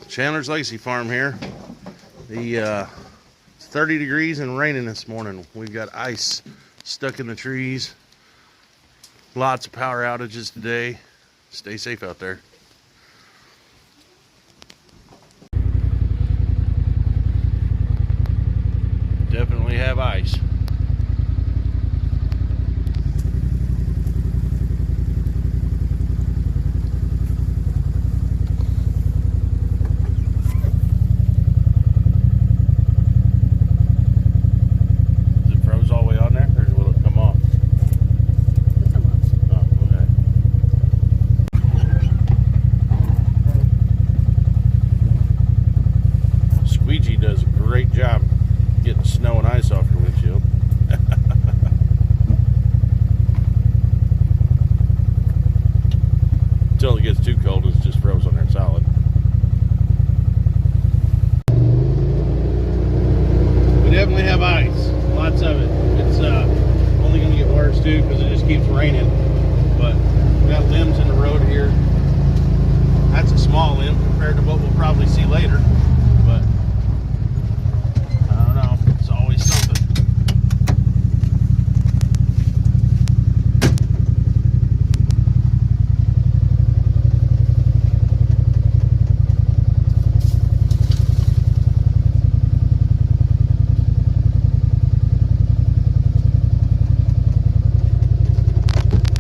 Chandler's Lacey Farm here. It's 30 degrees and raining this morning. We've got ice stuck in the trees. Lots of power outages today. Stay safe out there. Definitely have ice. Does a great job getting snow and ice off your windshield. Until it gets too cold, it's just frozen there solid. We definitely have ice, lots of it. It's only going to get worse too because it just keeps raining. But we got limbs in the road here. That's a small limb compared to what we'll probably see later. But it's always something.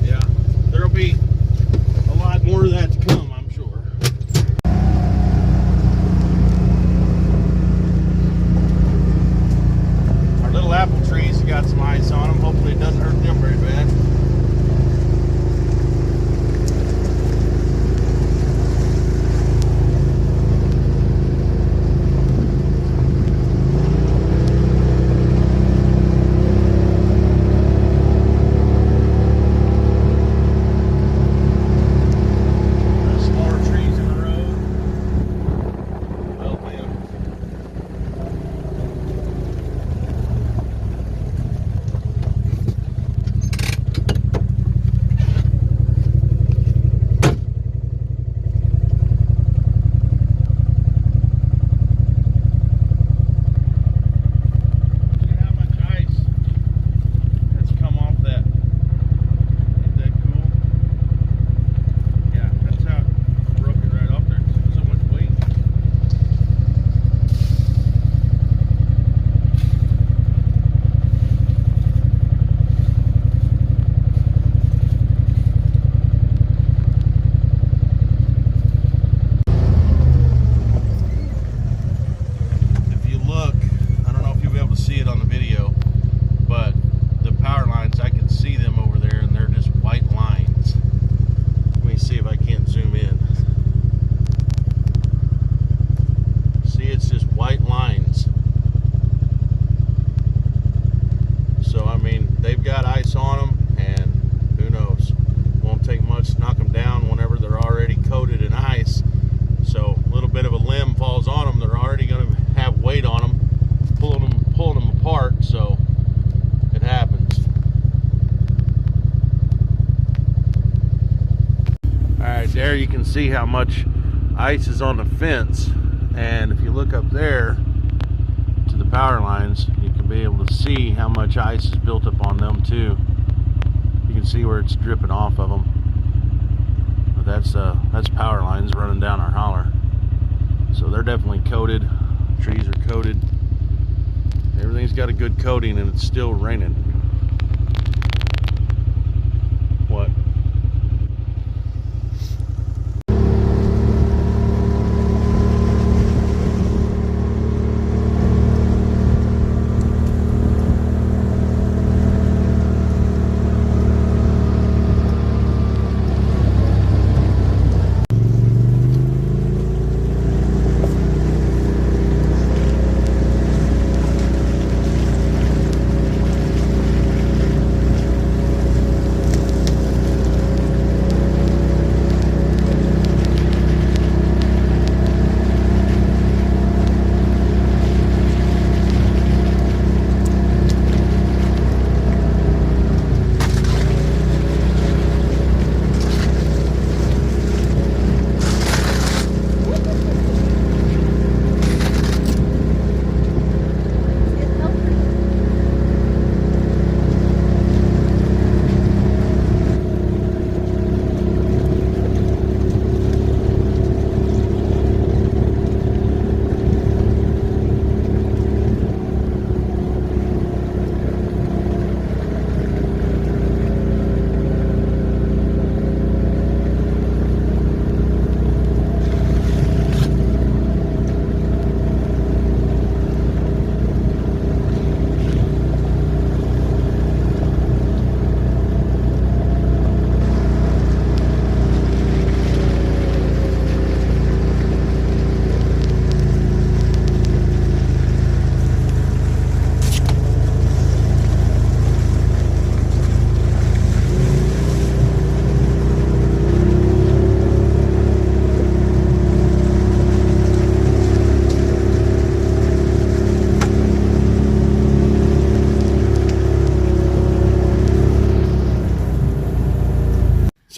Yeah, there'll be a lot more of that to come, I'm sure. Apple trees got some ice on them. Hopefully it doesn't hurt them very bad. There's more trees in the road. Well, man. See it on the video, but the power lines, I can see them over there and they're just white lines. Let me see if I can't zoom in. See, it's just white lines. So I mean, they've got ice on them, and who knows, won't take much to knock them down whenever they're already coated in ice. So a little bit of a limb falls on them, they're already going to have weight on them, pulling them apart, so it happens. Alright, there you can see how much ice is on the fence, and if you look up there to the power lines, you can be able to see how much ice is built up on them too. You can see where it's dripping off of them. But that's power lines running down our holler. So they're definitely coated. Trees are coated. Everything's got a good coating, and it's still raining. What?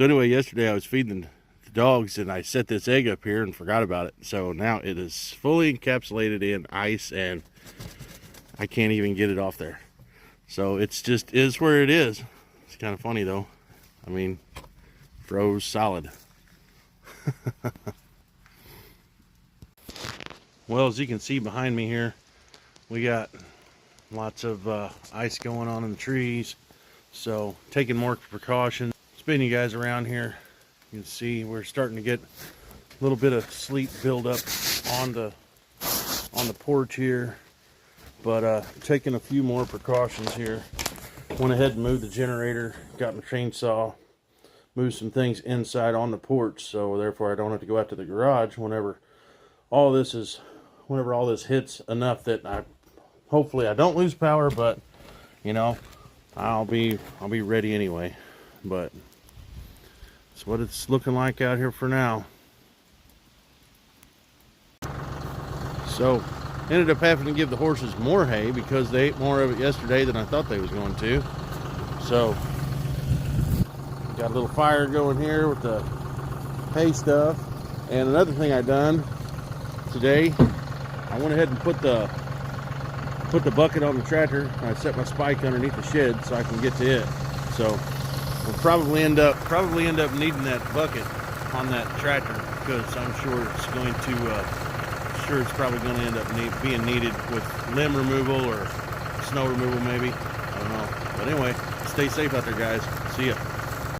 So anyway, yesterday I was feeding the dogs and I set this egg up here and forgot about it. So now it is fully encapsulated in ice and I can't even get it off there. So it's just is where it is. It's kind of funny though. I mean, froze solid. Well, as you can see behind me here, we got lots of ice going on in the trees. So taking more precautions. Spinning you guys around here, you can see we're starting to get a little bit of sleet build up on the porch here, but taking a few more precautions here. Went ahead and moved the generator, got my chainsaw, moved some things inside on the porch, so therefore I don't have to go out to the garage whenever all this hits enough that hopefully I don't lose power, but you know, I'll be ready anyway. But it's what it's looking like out here for now. So ended up having to give the horses more hay because they ate more of it yesterday than I thought they was going to. So got a little fire going here with the hay stuff. And another thing I done today, I went ahead and put the bucket on the tractor and I set my spike underneath the shed so I can get to it. So we'll probably end up needing that bucket on that tractor because I'm sure it's going to it's probably going to end up being needed with limb removal or snow removal maybe. I don't know. But anyway, stay safe out there, guys. See ya.